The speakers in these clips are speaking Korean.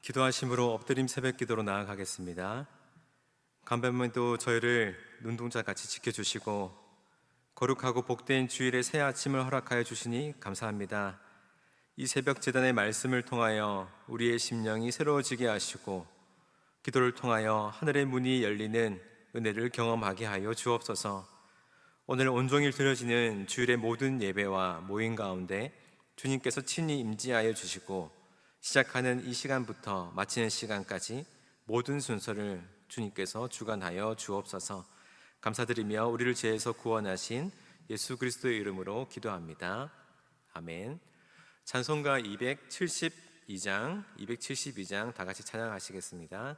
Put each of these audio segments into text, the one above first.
기도하심으로 엎드림 새벽 기도로 나아가겠습니다. 간밤에도 저희를 눈동자 같이 지켜주시고 거룩하고 복된 주일의 새 아침을 허락하여 주시니 감사합니다. 이 새벽 제단의 말씀을 통하여 우리의 심령이 새로워지게 하시고 기도를 통하여 하늘의 문이 열리는 은혜를 경험하게 하여 주옵소서. 오늘 온종일 드려지는 주일의 모든 예배와 모임 가운데 주님께서 친히 임재하여 주시고 시작하는 이 시간부터 마치는 시간까지 모든 순서를 주님께서 주관하여 주옵소서. 감사드리며 우리를 죄에서 구원하신 예수 그리스도의 이름으로 기도합니다. 아멘. 찬송가 272장 다 같이 찬양하시겠습니다.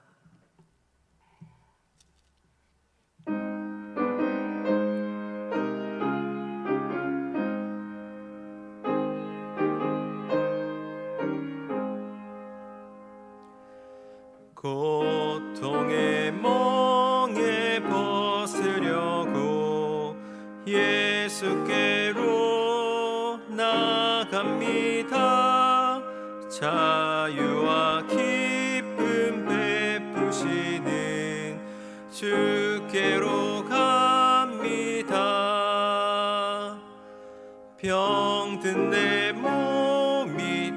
고통의 멍에 벗으려고 예수께로 나갑니다. 자유와 기쁨 베푸시는 주께로 갑니다. 병든 내 몸이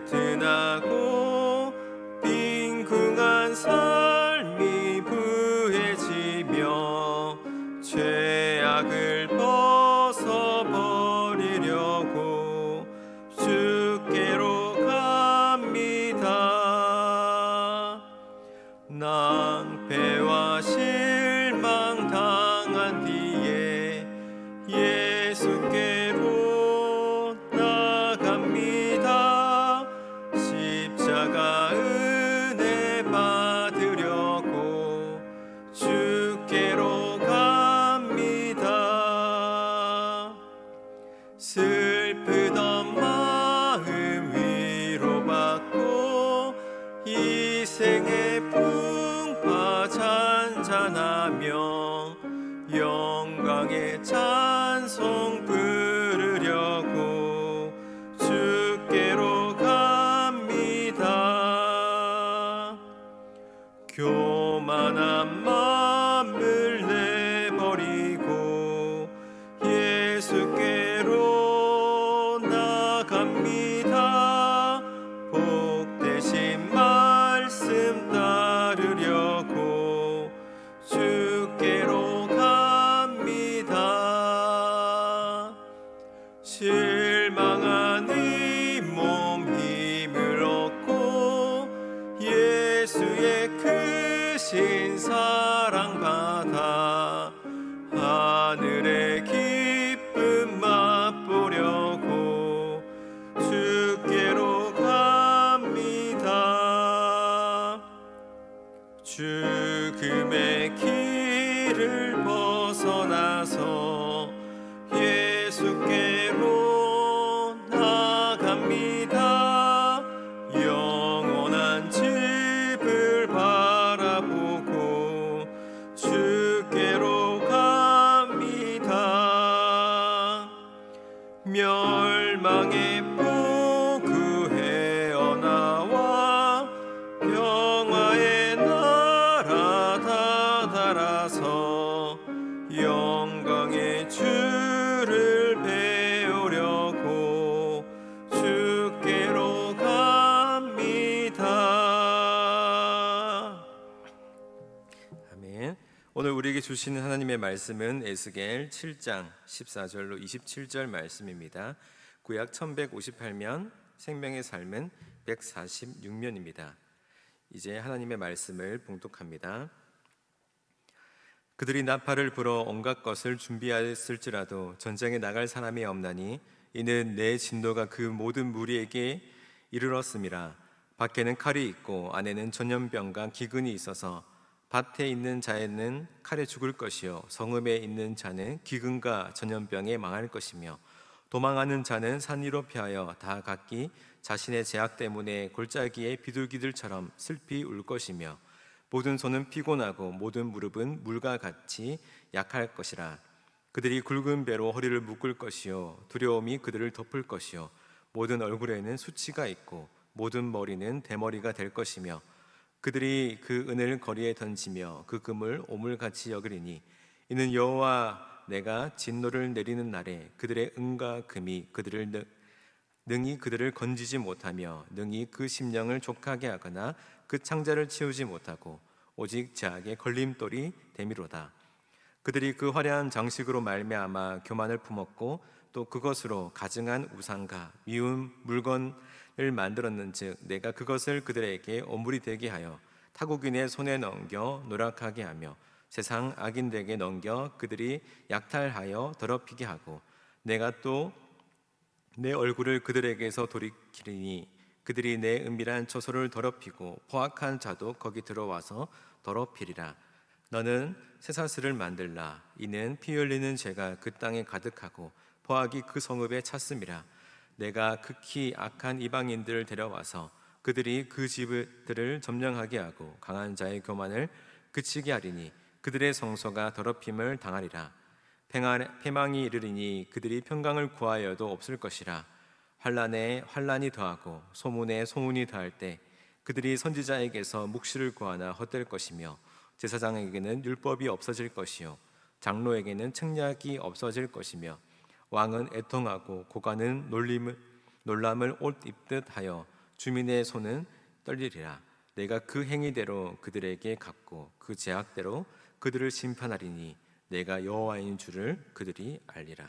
튼튼하고 빈궁한 삶이 부해지며 죄악을 벗어버리려고 주께로 갑니다. 낭패와 실망 당한 뒤에 예수께로 나갑니다. 십자가 은혜 받으려고 주께로 갑니다. 슬프던 마음 위로받고 이 생의 풍파 잔잔하며 영광의 찬송 부르려고 주께로 갑니다. 교만한 마음을 내버리고 예수께로 나갑니다. 복되신 말씀 따르려고 주께로 갑니다. 실망한 이 몸 힘을 얻고 예수의 크신 사랑 받아 하늘의 기쁨 맛보려고 주께로 갑니다. 죽음의 길을 벗어나서 예수께로 나갑니다. 영원한 집을 바라보고 주께로 갑니다. 멸망의 포구해 나와 평화의 나라 다다라서 영광의 주를 배우려고 주께로 갑니다. 아멘. 오늘 우리에게 주시는 하나님의 말씀은 에스겔 7장 14절로 27절 말씀입니다. 구약 1158면, 생명의 삶은 146면입니다. 이제 하나님의 말씀을 봉독합니다. 그들이 나팔을 불어 온갖 것을 준비하였을지라도 전쟁에 나갈 사람이 없나니 이는 내 진노가 그 모든 무리에게 이르렀음이라. 밖에는 칼이 있고 안에는 전염병과 기근이 있어서 밭에 있는 자에는 칼에 죽을 것이요 성읍에 있는 자는 기근과 전염병에 망할 것이며 도망하는 자는 산 위로 피하여 다 각기 자신의 죄악 때문에 골짜기에 비둘기들처럼 슬피 울 것이며 모든 손은 피곤하고 모든 무릎은 물과 같이 약할 것이라. 그들이 굵은 배로 허리를 묶을 것이요 두려움이 그들을 덮을 것이요 모든 얼굴에는 수치가 있고 모든 머리는 대머리가 될 것이며 그들이 그 은을 거리에 던지며 그 금을 오물같이 여기리니 이는 여호와 내가 진노를 내리는 날에 그들의 은과 금이 그들을 능히 그들을 건지지 못하며 능히 그 심령을 족하게 하거나 그 창자를 채우지 못하고 오직 제약의 걸림돌이 됨이로다. 그들이 그 화려한 장식으로 말미암아 교만을 품었고 또 그것으로 가증한 우상과 미운 물건을 만들었는즉 내가 그것을 그들에게 오물이 되게 하여 타국인의 손에 넘겨 노력하게 하며 세상 악인들에게 넘겨 그들이 약탈하여 더럽히게 하고 내가 또 내 얼굴을 그들에게서 돌이키리니 그들이 내 은밀한 처소를 더럽히고 포악한 자도 거기 들어와서 더럽히리라. 너는 쇠사슬을 만들라. 이는 피 흘리는 죄가 그 땅에 가득하고 포악이 그 성읍에 찼음이라. 내가 극히 악한 이방인들을 데려와서 그들이 그 집들을 점령하게 하고 강한 자의 교만을 그치게 하리니 그들의 성소가 더럽힘을 당하리라. 패망이 이르리니 그들이 평강을 구하여도 없을 것이라. 환난에 환난이 더하고 소문에 소문이 더할 때 그들이 선지자에게서 묵시를 구하나 헛될 것이며 제사장에게는 율법이 없어질 것이요 장로에게는 책략이 없어질 것이며 왕은 애통하고 고관은 놀람을 옷 입듯 하여 주민의 손은 떨리리라. 내가 그 행위대로 그들에게 갚고 그 죄악대로 그들을 심판하리니 내가 여호와인 줄을 그들이 알리라.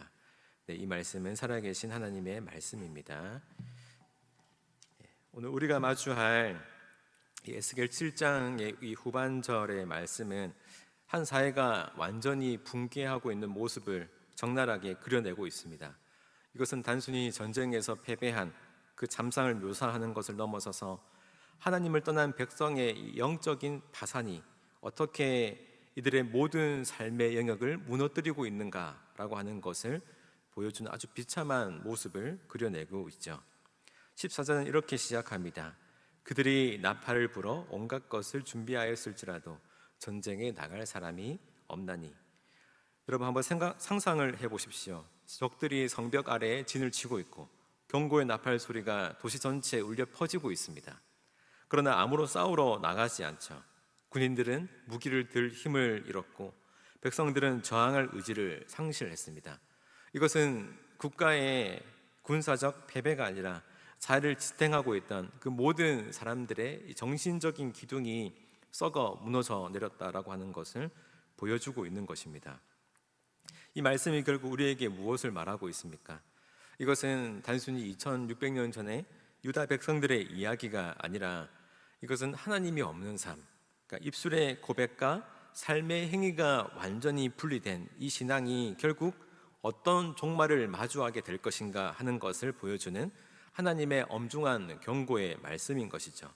네, 이 말씀은 살아계신 하나님의 말씀입니다. 오늘 우리가 마주할 에스겔 7장의 이 후반절의 말씀은 한 사회가 완전히 붕괴하고 있는 모습을 적나라하게 그려내고 있습니다. 이것은 단순히 전쟁에서 패배한 그 잠상을 묘사하는 것을 넘어서서 하나님을 떠난 백성의 영적인 파산이 어떻게 이들의 모든 삶의 영역을 무너뜨리고 있는가라고 하는 것을 보여주는 아주 비참한 모습을 그려내고 있죠. 14절은 이렇게 시작합니다. 그들이 나팔을 불어 온갖 것을 준비하였을지라도 전쟁에 나갈 사람이 없나니. 여러분 한번 상상을 해보십시오. 적들이 성벽 아래에 진을 치고 있고 경고의 나팔 소리가 도시 전체에 울려 퍼지고 있습니다. 그러나 아무로 싸우러 나가지 않죠. 군인들은 무기를 들 힘을 잃었고 백성들은 저항할 의지를 상실했습니다. 이것은 국가의 군사적 패배가 아니라 자리를 지탱하고 있던 그 모든 사람들의 정신적인 기둥이 썩어 무너져 내렸다라고 하는 것을 보여주고 있는 것입니다. 이 말씀이 결국 우리에게 무엇을 말하고 있습니까? 이것은 단순히 2600년 전에 유다 백성들의 이야기가 아니라 이것은 하나님이 없는 삶, 그러니까 입술의 고백과 삶의 행위가 완전히 분리된 이 신앙이 결국 어떤 종말을 마주하게 될 것인가 하는 것을 보여주는 하나님의 엄중한 경고의 말씀인 것이죠.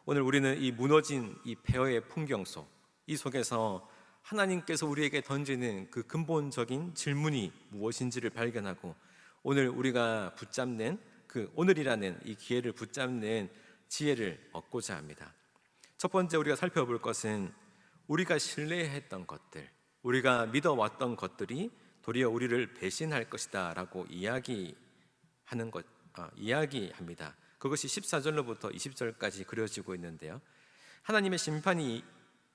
오늘 우리는 이 무너진 이 폐허의 풍경 속, 이 속에서 하나님께서 우리에게 던지는 그 근본적인 질문이 무엇인지를 발견하고 오늘 우리가 붙잡는 그 오늘이라는 이 기회를 붙잡는 지혜를 얻고자 합니다. 첫 번째 우리가 살펴볼 것은 우리가 신뢰했던 것들, 우리가 믿어왔던 것들이 도리어 우리를 배신할 것이다 라고 이야기합니다. 그것이 14절로부터 20절까지 그려지고 있는데요. 하나님의 심판이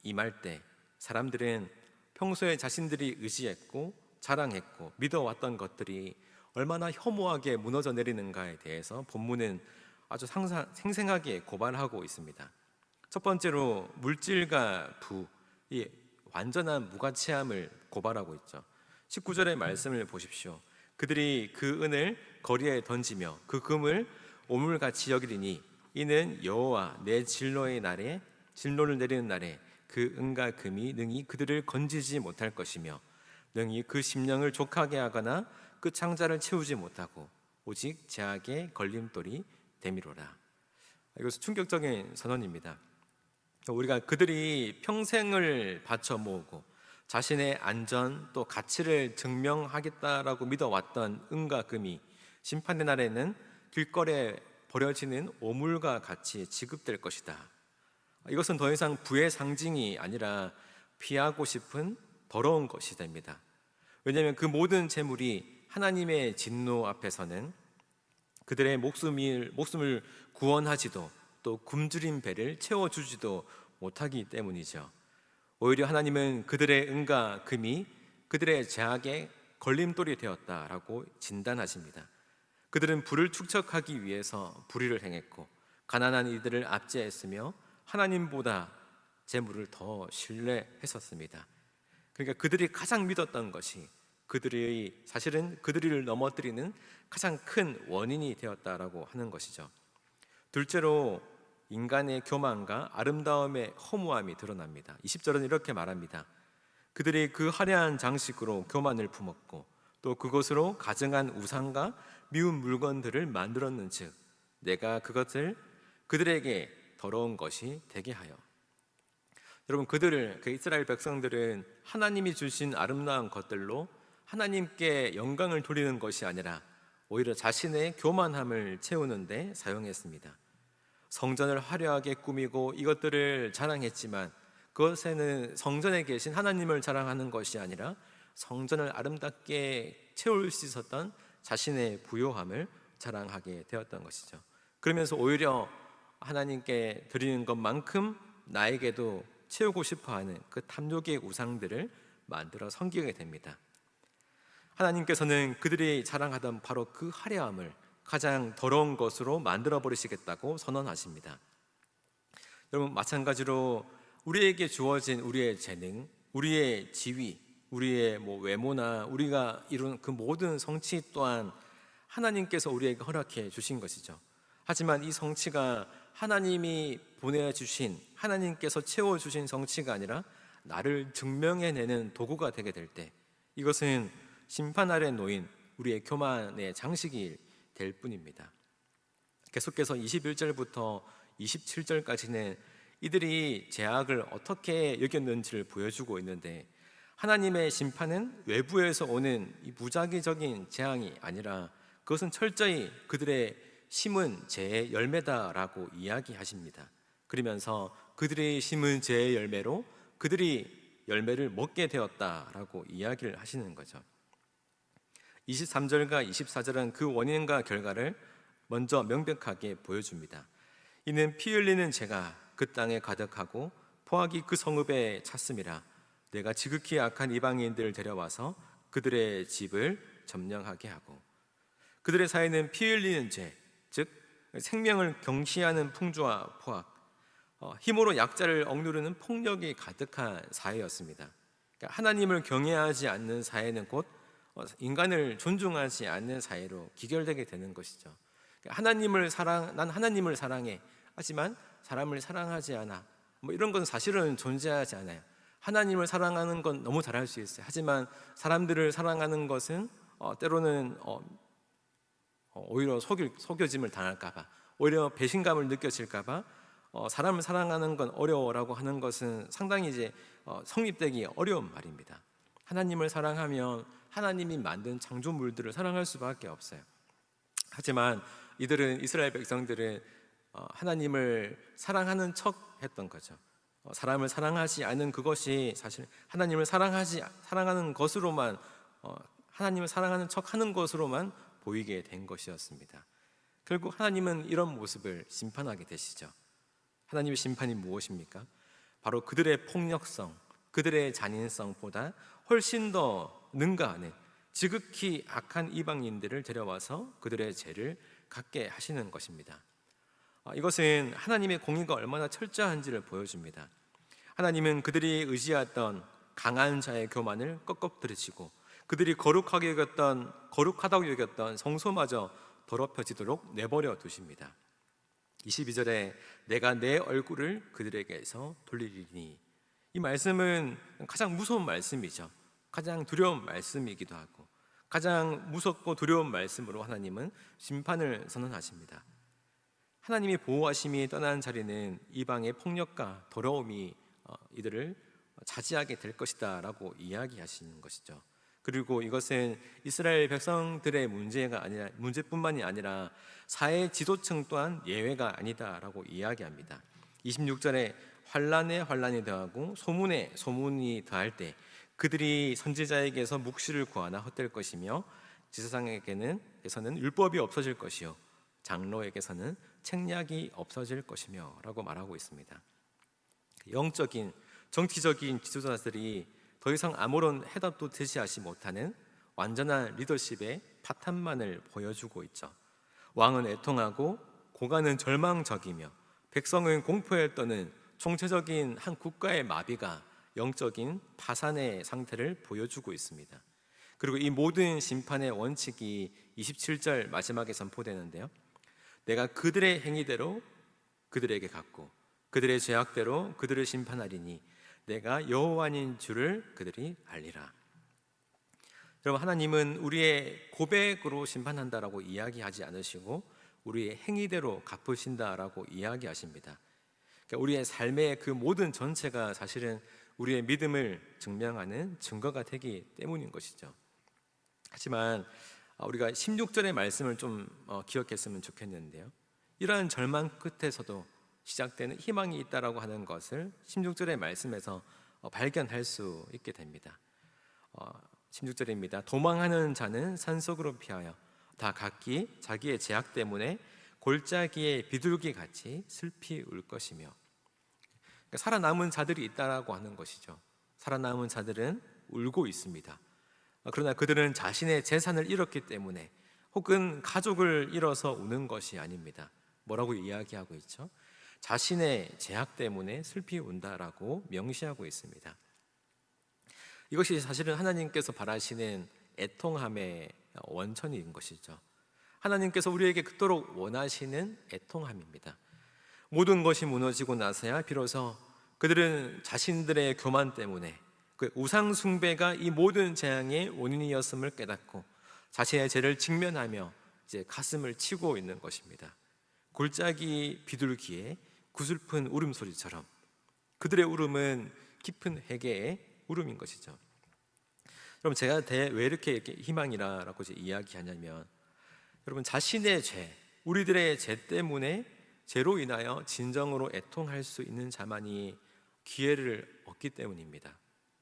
임할 때 사람들은 평소에 자신들이 의지했고 자랑했고 믿어왔던 것들이 얼마나 혐오하게 무너져 내리는가에 대해서 본문은 아주 생생하게 고발하고 있습니다. 첫 번째로 물질과 부, 이 완전한 무가치함을 고발하고 있죠. 19절의 말씀을 보십시오. 그들이 그 은을 거리에 던지며 그 금을 오물같이 여기리니 이는 여호와 내 진노의 날에 진노를 내리는 날에 그 은과 금이 능히 그들을 건지지 못할 것이며 능히 그 심령을 족하게 하거나 그 창자를 채우지 못하고 오직 제약의 걸림돌이 됨이로라. 이것은 충격적인 선언입니다. 우리가 그들이 평생을 바쳐 모으고 자신의 안전 또 가치를 증명하겠다라고 믿어왔던 은과 금이 심판의 날에는 길거리에 버려지는 오물과 같이 지급될 것이다. 이것은 더 이상 부의 상징이 아니라 피하고 싶은 더러운 것이 됩니다. 왜냐하면 그 모든 재물이 하나님의 진노 앞에서는 그들의 목숨을 구원하지도 또 굶주린 배를 채워주지도 못하기 때문이죠. 오히려 하나님은 그들의 은과 금이 그들의 제약에 걸림돌이 되었다라고 진단하십니다. 그들은 부를 축적하기 위해서 불의를 행했고 가난한 이들을 압제했으며 하나님보다 재물을 더 신뢰했었습니다. 그러니까 그들이 가장 믿었던 것이 사실은 그들을 넘어뜨리는 가장 큰 원인이 되었다라고 하는 것이죠. 둘째로 인간의 교만과 아름다움의 허무함이 드러납니다. 20절은 이렇게 말합니다. 그들이 그 화려한 장식으로 교만을 품었고 또 그것으로 가증한 우상과 미운 물건들을 만들었는즉 내가 그것을 그들에게 더러운 것이 되게 하여. 여러분, 그 이스라엘 백성들은 하나님이 주신 아름다운 것들로 하나님께 영광을 돌리는 것이 아니라 오히려 자신의 교만함을 채우는데 사용했습니다. 성전을 화려하게 꾸미고 이것들을 자랑했지만 그것에는 성전에 계신 하나님을 자랑하는 것이 아니라 성전을 아름답게 채울 수 있었던 자신의 부요함을 자랑하게 되었던 것이죠. 그러면서 오히려 하나님께 드리는 것만큼 나에게도 채우고 싶어하는 그 탐욕의 우상들을 만들어 섬기게 됩니다. 하나님께서는 그들이 자랑하던 바로 그 화려함을 가장 더러운 것으로 만들어 버리시겠다고 선언하십니다. 여러분, 마찬가지로 우리에게 주어진 우리의 재능, 우리의 지위, 우리의 외모나 우리가 이룬 그 모든 성취 또한 하나님께서 우리에게 허락해 주신 것이죠. 하지만 이 성취가 하나님이 보내주신, 하나님께서 채워주신 성취가 아니라 나를 증명해내는 도구가 되게 될 때 이것은 심판 아래 놓인 우리의 교만의 장식이 될 뿐입니다. 계속해서 21절부터 27절까지는 이들이 죄악을 어떻게 여겼는지를 보여주고 있는데, 하나님의 심판은 외부에서 오는 이 무작위적인 재앙이 아니라 그것은 철저히 그들의 심은 죄의 열매다라고 이야기하십니다. 그러면서 그들이 심은 죄의 열매로 그들이 열매를 먹게 되었다라고 이야기를 하시는 거죠. 23절과 24절은 그 원인과 결과를 먼저 명백하게 보여줍니다. 이는 피 흘리는 죄가 그 땅에 가득하고 포악이 그 성읍에 찼음이라 내가 지극히 악한 이방인들을 데려와서 그들의 집을 점령하게 하고. 그들의 사이는 피 흘리는 죄, 즉 생명을 경시하는 풍조와 포악, 힘으로 약자를 억누르는 폭력이 가득한 사회였습니다. 그러니까 하나님을 경외하지 않는 사회는 곧 인간을 존중하지 않는 사회로 기결되게 되는 것이죠. 난 하나님을 사랑해, 하지만 사람을 사랑하지 않아, 이런 건 사실은 존재하지 않아요. 하나님을 사랑하는 건 너무 잘할 수 있어요. 하지만 사람들을 사랑하는 것은 때로는 오히려 속여짐을 당할까봐, 오히려 배신감을 느껴질까봐 사람을 사랑하는 건 어려워라고 하는 것은 상당히 이제 성립되기 어려운 말입니다. 하나님을 사랑하면 하나님이 만든 창조물들을 사랑할 수밖에 없어요. 하지만 이스라엘 백성들은 하나님을 사랑하는 척 했던 거죠. 사람을 사랑하지 않은 그것이 사실 하나님을 사랑하는 것으로만, 하나님을 사랑하는 척 하는 것으로만 보이게 된 것이었습니다. 결국 하나님은 이런 모습을 심판하게 되시죠. 하나님의 심판이 무엇입니까? 바로 그들의 폭력성, 그들의 잔인성보다 훨씬 더 능가하는 지극히 악한 이방인들을 데려와서 그들의 죄를 갖게 하시는 것입니다. 이것은 하나님의 공의가 얼마나 철저한지를 보여줍니다. 하나님은 그들이 의지했던 강한 자의 교만을 꺾어뜨리시고 그들이 거룩하다고 여겼던 성소마저 더럽혀지도록 내버려 두십니다. 22절에 내가 내 얼굴을 그들에게서 돌리리니, 이 말씀은 가장 무서운 말씀이죠. 가장 두려운 말씀이기도 하고 가장 무섭고 두려운 말씀으로 하나님은 심판을 선언하십니다. 하나님이 보호하심이 떠난 자리는 이방의 폭력과 더러움이 이들을 차지하게 될 것이다 라고 이야기하시는 것이죠. 그리고 이것은 이스라엘 백성들의 문제뿐만이 아니라 사회 지도층 또한 예외가 아니다라고 이야기합니다. 26절에 환란에 환란이 더하고 소문에 소문이 더할 때 그들이 선지자에게서 묵시를 구하나 헛될 것이며 지사장에게서는 율법이 없어질 것이요 장로에게서는 책략이 없어질 것이며 라고 말하고 있습니다. 영적인, 정치적인 지도자들이 더 이상 아무런 해답도 제시하지 못하는 완전한 리더십의 파탄만을 보여주고 있죠. 왕은 애통하고 고관은 절망적이며 백성은 공포에 떠는 총체적인 한 국가의 마비가 영적인 파산의 상태를 보여주고 있습니다. 그리고 이 모든 심판의 원칙이 27절 마지막에 선포되는데요, 내가 그들의 행위대로 그들에게 갚고 그들의 죄악대로 그들을 심판하리니 내가 여호와인 줄을 그들이 알리라. 여러분, 하나님은 우리의 고백으로 심판한다라고 이야기하지 않으시고 우리의 행위대로 갚으신다라고 이야기하십니다. 그러니까 우리의 삶의 그 모든 전체가 사실은 우리의 믿음을 증명하는 증거가 되기 때문인 것이죠. 하지만 우리가 16절의 말씀을 좀 기억했으면 좋겠는데요, 이러한 절망 끝에서도 시작되는 희망이 있다라고 하는 것을 16절의 말씀에서 발견할 수 있게 됩니다. 16절입니다. 도망하는 자는 산속으로 피하여 다 각기 자기의 죄악 때문에 골짜기에 비둘기 같이 슬피 울 것이며, 그러니까 살아남은 자들이 있다라고 하는 것이죠. 살아남은 자들은 울고 있습니다. 그러나 그들은 자신의 재산을 잃었기 때문에 혹은 가족을 잃어서 우는 것이 아닙니다. 뭐라고 이야기하고 있죠? 자신의 죄악 때문에 슬피 운다라고 명시하고 있습니다. 이것이 사실은 하나님께서 바라시는 애통함의 원천인 것이죠. 하나님께서 우리에게 그토록 원하시는 애통함입니다. 모든 것이 무너지고 나서야 비로소 그들은 자신들의 교만 때문에 그 우상 숭배가 이 모든 재앙의 원인이었음을 깨닫고 자신의 죄를 직면하며 이제 가슴을 치고 있는 것입니다. 골짜기 비둘기의 구슬픈 울음소리처럼 그들의 울음은 깊은 회개의 울음인 것이죠. 여러분, 제가 왜 이렇게 희망이라고 이야기하냐면, 여러분, 자신의 죄, 우리들의 죄 때문에 죄로 인하여 진정으로 애통할 수 있는 자만이 기회를 얻기 때문입니다.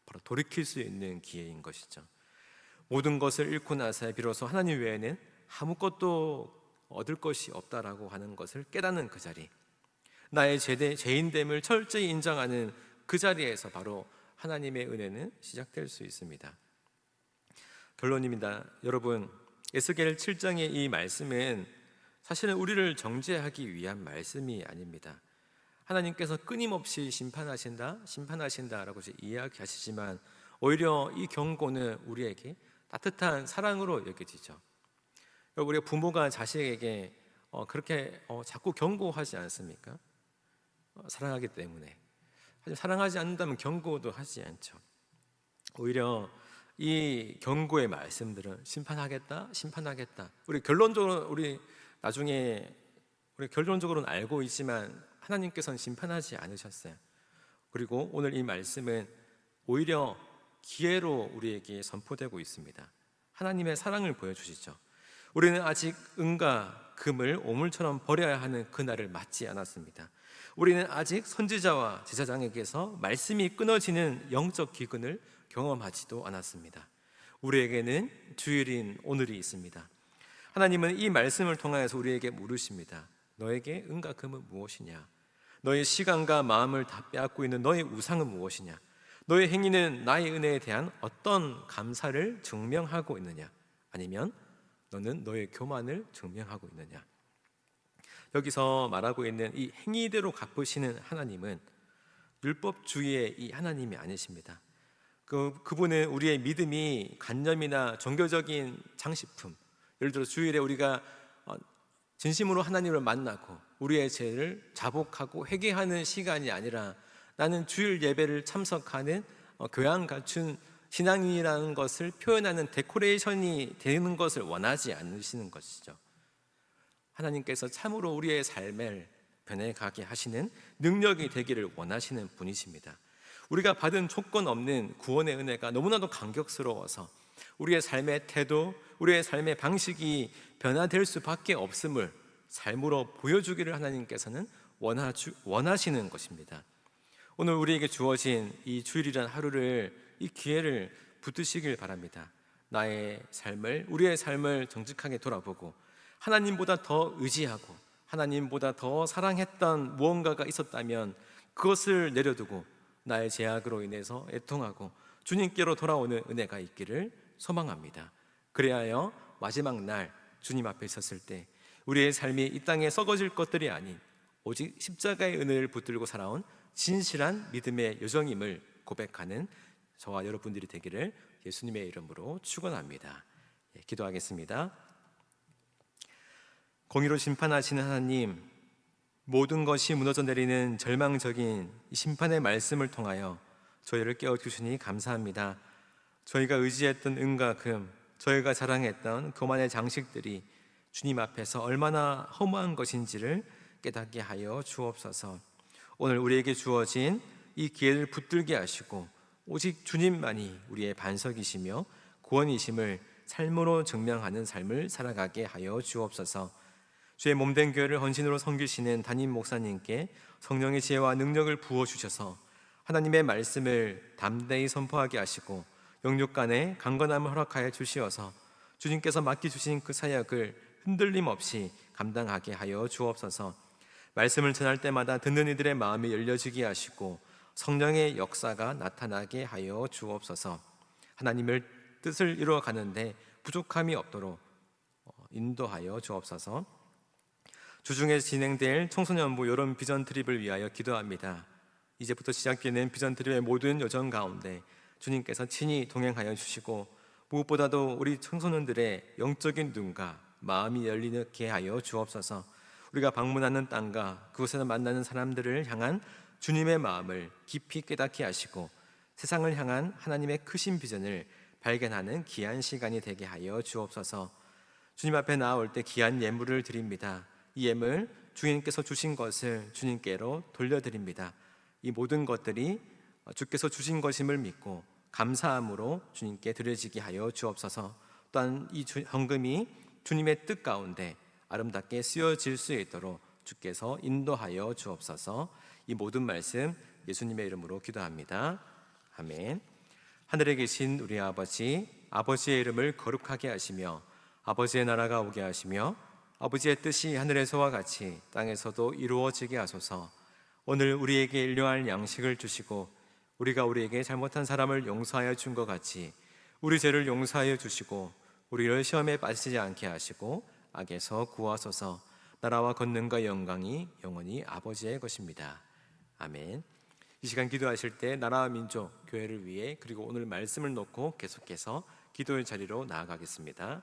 바로 돌이킬 수 있는 기회인 것이죠. 모든 것을 잃고 나서 비로소 하나님 외에는 아무것도 얻을 것이 없다라고 하는 것을 깨닫는 그 자리, 나의 죄인됨을 철저히 인정하는 그 자리에서 바로 하나님의 은혜는 시작될 수 있습니다. 결론입니다. 여러분, 에스겔 7장의 이 말씀은 사실은 우리를 정죄하기 위한 말씀이 아닙니다. 하나님께서 끊임없이 심판하신다라고 이야기하시지만 오히려 이 경고는 우리에게 따뜻한 사랑으로 여겨지죠. 우리가 부모가 자식에게 그렇게 자꾸 경고하지 않습니까? 사랑하기 때문에. 하지만 사랑하지 않는다면 경고도 하지 않죠. 오히려 이 경고의 말씀들은 심판하겠다. 우리 결론적으로는 알고 있지만 하나님께서는 심판하지 않으셨어요. 그리고 오늘 이 말씀은 오히려 기회로 우리에게 선포되고 있습니다. 하나님의 사랑을 보여주시죠. 우리는 아직 은과 금을 오물처럼 버려야 하는 그날을 맞지 않았습니다. 우리는 아직 선지자와 제사장에게서 말씀이 끊어지는 영적 기근을 경험하지도 않았습니다. 우리에게는 주일인 오늘이 있습니다. 하나님은 이 말씀을 통하여서 우리에게 물으십니다. 너에게 은과 금은 무엇이냐? 너의 시간과 마음을 다 빼앗고 있는 너의 우상은 무엇이냐? 너의 행위는 나의 은혜에 대한 어떤 감사를 증명하고 있느냐? 아니면 너는 너의 교만을 증명하고 있느냐? 여기서 말하고 있는 이 행위대로 갚으시는 하나님은 율법주의의 이 하나님이 아니십니다. 그분은 우리의 믿음이 관념이나 종교적인 장식품, 예를 들어 주일에 우리가 진심으로 하나님을 만나고 우리의 죄를 자복하고 회개하는 시간이 아니라 나는 주일 예배를 참석하는 교양 갖춘 신앙인이라는 것을 표현하는 데코레이션이 되는 것을 원하지 않으시는 것이죠. 하나님께서 참으로 우리의 삶을 변해가게 하시는 능력이 되기를 원하시는 분이십니다. 우리가 받은 조건 없는 구원의 은혜가 너무나도 감격스러워서 우리의 삶의 태도, 우리의 삶의 방식이 변화될 수밖에 없음을 삶으로 보여주기를 하나님께서는 원하시는 것입니다. 오늘 우리에게 주어진 이 주일이라는 하루를, 이 기회를 붙드시길 바랍니다. 우리의 삶을 정직하게 돌아보고 하나님보다 더 의지하고 하나님보다 더 사랑했던 무언가가 있었다면 그것을 내려두고 나의 죄악으로 인해서 애통하고 주님께로 돌아오는 은혜가 있기를 소망합니다. 그래야 마지막 날 주님 앞에 섰을 때 우리의 삶이 이 땅에 썩어질 것들이 아닌 오직 십자가의 은혜를 붙들고 살아온 진실한 믿음의 여정임을 고백하는 저와 여러분들이 되기를 예수님의 이름으로 축원합니다. 기도하겠습니다. 공의로 심판하시는 하나님, 모든 것이 무너져 내리는 절망적인 이 심판의 말씀을 통하여 저희를 깨워주시니 감사합니다. 저희가 의지했던 은과 금, 저희가 자랑했던 교만의 장식들이 주님 앞에서 얼마나 허무한 것인지를 깨닫게 하여 주옵소서. 오늘 우리에게 주어진 이 기회를 붙들게 하시고 오직 주님만이 우리의 반석이시며 구원이심을 삶으로 증명하는 삶을 살아가게 하여 주옵소서. 주의 몸된 교회를 헌신으로 섬기시는 담임 목사님께 성령의 지혜와 능력을 부어주셔서 하나님의 말씀을 담대히 선포하게 하시고 영육간에 강건함을 허락하여 주시어서 주님께서 맡겨주신 그 사역을 흔들림 없이 감당하게 하여 주옵소서. 말씀을 전할 때마다 듣는 이들의 마음이 열려지게 하시고 성령의 역사가 나타나게 하여 주옵소서. 하나님의 뜻을 이루어가는데 부족함이 없도록 인도하여 주옵소서. 주중에 진행될 청소년부 여름 비전 트립을 위하여 기도합니다. 이제부터 시작되는 비전 트립의 모든 여정 가운데 주님께서 친히 동행하여 주시고 무엇보다도 우리 청소년들의 영적인 눈과 마음이 열리게 하여 주옵소서. 우리가 방문하는 땅과 그곳에서 만나는 사람들을 향한 주님의 마음을 깊이 깨닫게 하시고 세상을 향한 하나님의 크신 비전을 발견하는 귀한 시간이 되게 하여 주옵소서. 주님 앞에 나올 때 귀한 예물을 드립니다. 이 예물 주님께서 주신 것을 주님께로 돌려드립니다. 이 모든 것들이 주께서 주신 것임을 믿고 감사함으로 주님께 드려지게 하여 주옵소서. 또한 이 헌금이 주님의 뜻 가운데 아름답게 쓰여질 수 있도록 주께서 인도하여 주옵소서. 이 모든 말씀 예수님의 이름으로 기도합니다. 아멘. 하늘에 계신 우리 아버지, 아버지의 이름을 거룩하게 하시며 아버지의 나라가 오게 하시며 아버지의 뜻이 하늘에서와 같이 땅에서도 이루어지게 하소서. 오늘 우리에게 일용할 양식을 주시고 우리가 우리에게 잘못한 사람을 용서하여 준 것 같이 우리 죄를 용서하여 주시고 우리를 시험에 빠지지 않게 하시고 악에서 구하소서. 나라와 권능과 영광이 영원히 아버지의 것입니다. 아멘. 이 시간 기도하실 때 나라와 민족, 교회를 위해 그리고 오늘 말씀을 놓고 계속해서 기도의 자리로 나아가겠습니다.